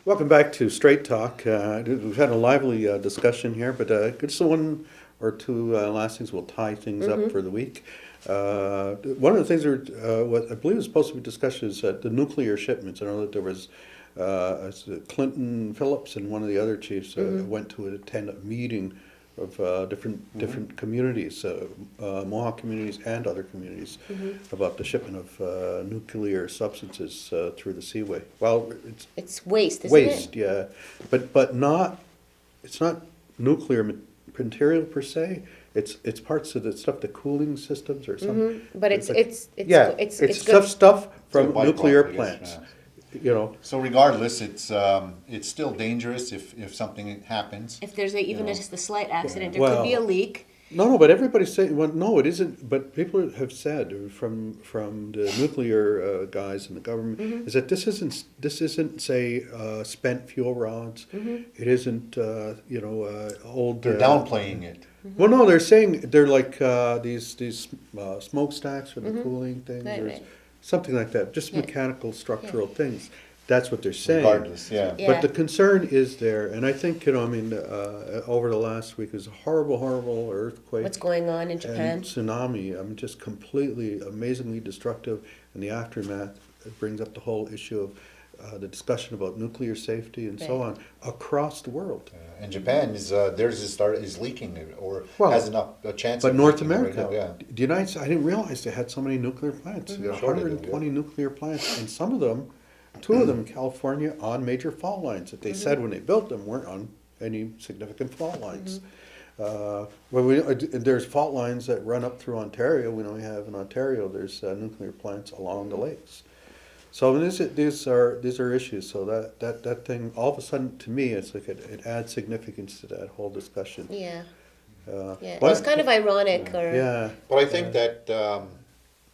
Welcome back to Straight Talk. We've had a lively discussion here, but just one or two last things will tie things up for the week. One of the things what I believe is supposed to be discussed is the nuclear shipments. I know that there was Clinton Phillips and one of the other chiefs went to attend a meeting of different communities, Mohawk communities and other communities, about the shipment of nuclear substances through the seaway. Well, It's waste, isn't waste, it? yeah, but not. It's not nuclear material per se. It's parts of the stuff, the cooling systems or something. But it's Yeah, it's it's good. stuff from It's a byproduct, nuclear I guess, plants. yeah. You know, So regardless, it's still dangerous if something happens. If there's even know. just a slight accident, there Well, could be a leak. no, but everybody's saying, well, no, it isn't. But people have said from the nuclear guys in the government is that this isn't say spent fuel rods. It isn't old. They're downplaying it. Well, no, they're saying they're like these smokestacks for the cooling things Right, or right. something like that. Just Yeah. mechanical structural things. That's what they're saying. Regardless, yeah. Yeah. But the concern is there, and I think over the last week was a horrible earthquake. What's going on in Japan? And tsunami. I mean, just completely, amazingly destructive. And the aftermath, it brings up the whole issue of the discussion about nuclear safety and so Right. on across the world. And Japan theirs is leaking or Well, has a chance. But of North leaking America, right now, the United States, I didn't realize they had so many nuclear plants. Yeah, sure they do, 120 nuclear plants, and some of them, two of them in California, on major fault lines that they said when they built them weren't on any significant fault lines. There's fault lines that run up through Ontario. We know we have in Ontario. There's nuclear plants along the lakes. So these are issues. So that thing, all of a sudden, to me, it's like it adds significance to that whole discussion. Yeah, yeah. but- It's kind of ironic, or Yeah. But I think that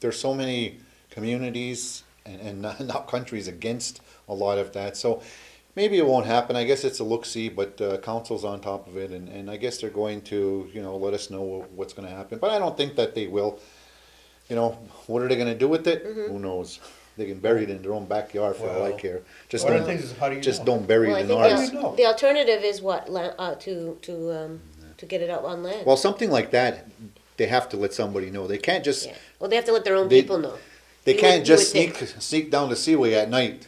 there's so many communities and not countries against a lot of that. So maybe it won't happen. I guess it's a look-see, but council's on top of it, and I guess they're going to let us know what's going to happen. But I don't think that they will. What are they going to do with it? Who knows? They can bury it in their own backyard for all I Well, care. Just one of don't, the things is, how do you just know? don't bury well, I it in think ours. know? the alternative is what to get it out on land. Well, something like that, they have to let somebody know. They can't just Yeah. Well, they have to let their own They- people know. they You can't would just think. sneak down the seaway at night.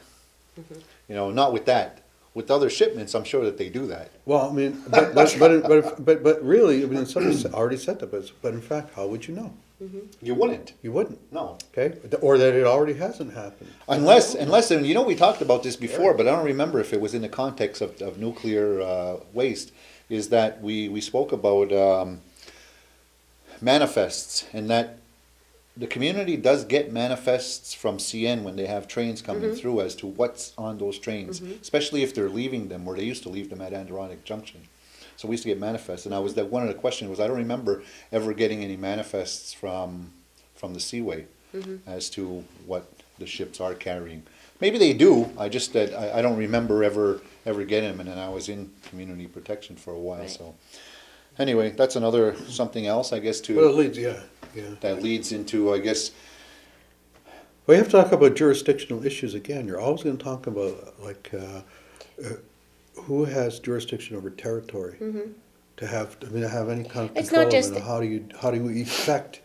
Not with that. With other shipments, I'm sure that they do that. Well, I mean, but really, I mean, somebody already said that, but in fact, how would you know? You wouldn't. You wouldn't, No. okay? Or that it already hasn't happened. Unless, and we talked about this before, but I don't remember if it was in the context of nuclear waste, is that we spoke about manifests, and that the community does get manifests from CN when they have trains coming through as to what's on those trains, especially if they're leaving them, where they used to leave them at Adirondack Junction. So we used to get manifests, and one of the questions was, I don't remember ever getting any manifests from the Seaway as to what the ships are carrying. Maybe they do. I just that I don't remember ever getting them, and then I was in community protection for a while. Right. So anyway, that's another something else, I guess, Well, it to leads, yeah. that leads into, I guess. We have to talk about jurisdictional issues again. You're always going to talk about, like, who has jurisdiction over territory? To have any kind of It's control, not just- and how do you effect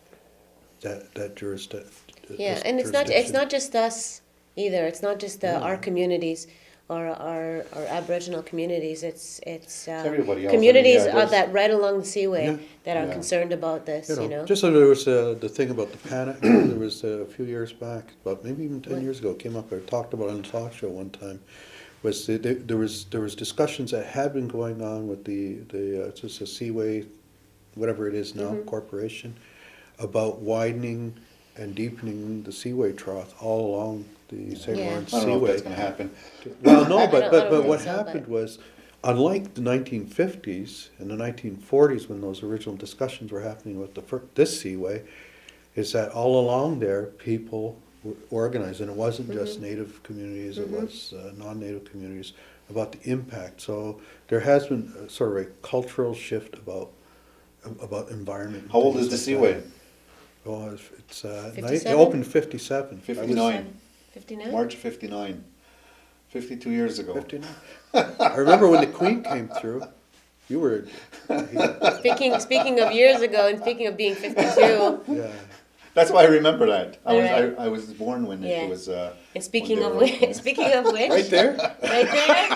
that jurisdiction? Yeah, and it's not just us either. It's not just our communities or our Aboriginal communities. It's everybody else. communities I mean, yeah, that right along the seaway Yeah. that are Yeah. concerned about this. Just so there was the thing about the panic. There was a few years back, about maybe even 10 years ago, it came up. I talked about it on the talk show one time. There was discussions that had been going on with it's just a Seaway, whatever it is now, corporation, about widening and deepening the Seaway trough all along the St. Yeah. Lawrence I don't know if Seaway. that's going to happen. Well, no, I but don't but think what so, happened but- was, unlike the 1950s and the 1940s, when those original discussions were happening with this seaway, is that all along there people were organized, and it wasn't just Native communities; it was non-Native communities, about the impact. So there has been sort of a cultural shift about environment. and How old things is the like Seaway? that. Oh, it 57? opened 57. 59. 59? March 59. 52 years ago. 59. I remember when the Queen came through. You were. Speaking of years ago, and speaking of being 52, Yeah. That's why I remember that. Alright. I was born when Yeah. it was. and speaking when of they were which, open. speaking of which, Right there. right there,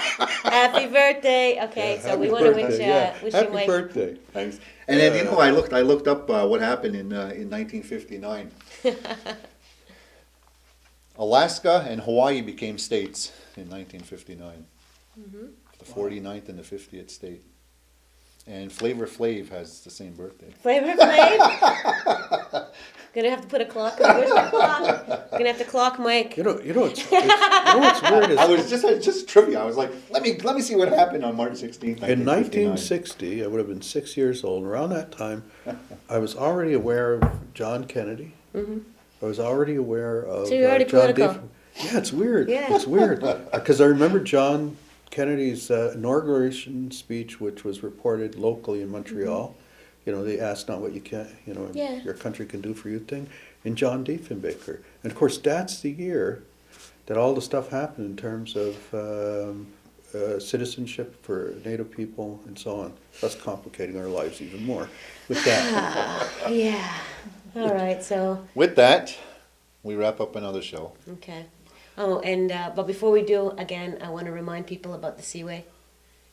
happy birthday. Okay, Yeah, so happy we want to wish birthday, yeah. wish you Happy Mike. birthday. Thanks. And then I looked up what happened in 1959. Alaska and Hawaii became states in 1959. The 49th and the 50th state. And Flavor Flav has the same birthday. Flavor Flav. Gonna have to put a clock. Where's my clock? Gonna have to clock Mike. You know what's weird is I was just trivia. I was like, let me see what happened on March 16th, in 1959. 1960, I would have been 6 years old. Around that time, I was already aware of John Kennedy. I was already aware of So you're already John political. Yeah, it's weird. Yeah. It's weird because I remember John Kennedy's inauguration speech, which was reported locally in Montreal. You know, they asked not what you can, Yeah. your country can do for you thing, and John Diefenbaker. And of course, that's the year that all the stuff happened in terms of citizenship for Native people and so on. Thus complicating our lives even more with that. Yeah. All right. So With that, we wrap up another show. okay. Oh, and but before we do, again, I want to remind people about the Seaway,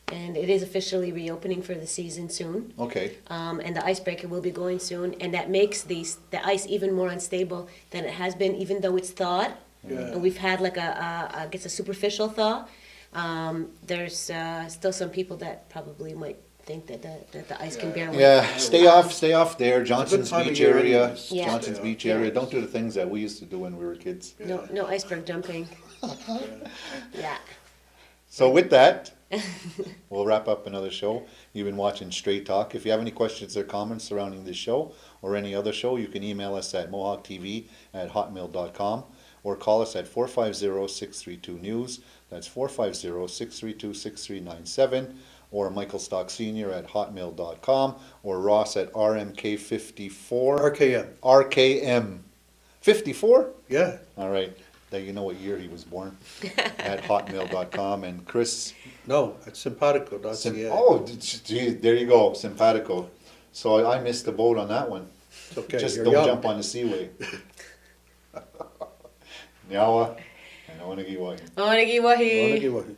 and it is officially reopening for the season soon. Okay. And the icebreaker will be going soon, and that makes the ice even more unstable than it has been, even though it's thawed. Yeah. And we've had like I guess a superficial thaw. There's still some people that probably might think that the ice can bear weight. Yeah, stay off there. Johnson's time of Beach year area. anyways. Yeah. Johnson's Beach area. Don't do the things that we used to do when we were kids. No iceberg jumping. Yeah. So with that, we'll wrap up another show. You've been watching Straight Talk. If you have any questions or comments surrounding this show or any other show, you can email us at mohawktv@hotmail.com or call us at 450-632-NEWS. That's 450-632-6397. Or Michael Stock Sr. at hotmail.com or Ross at RMK54. RKM. RKM 54? Yeah. All right. Now you know what year he was born at hotmail.com. And Chris. No, it's simpatico.ca. Gee, there you go. Simpatico. So I missed the boat on that one. It's okay. Just You're don't young. jump on the seaway. Nyawa. And Onigi Wahi. Onigi wahi. Onigi wahi.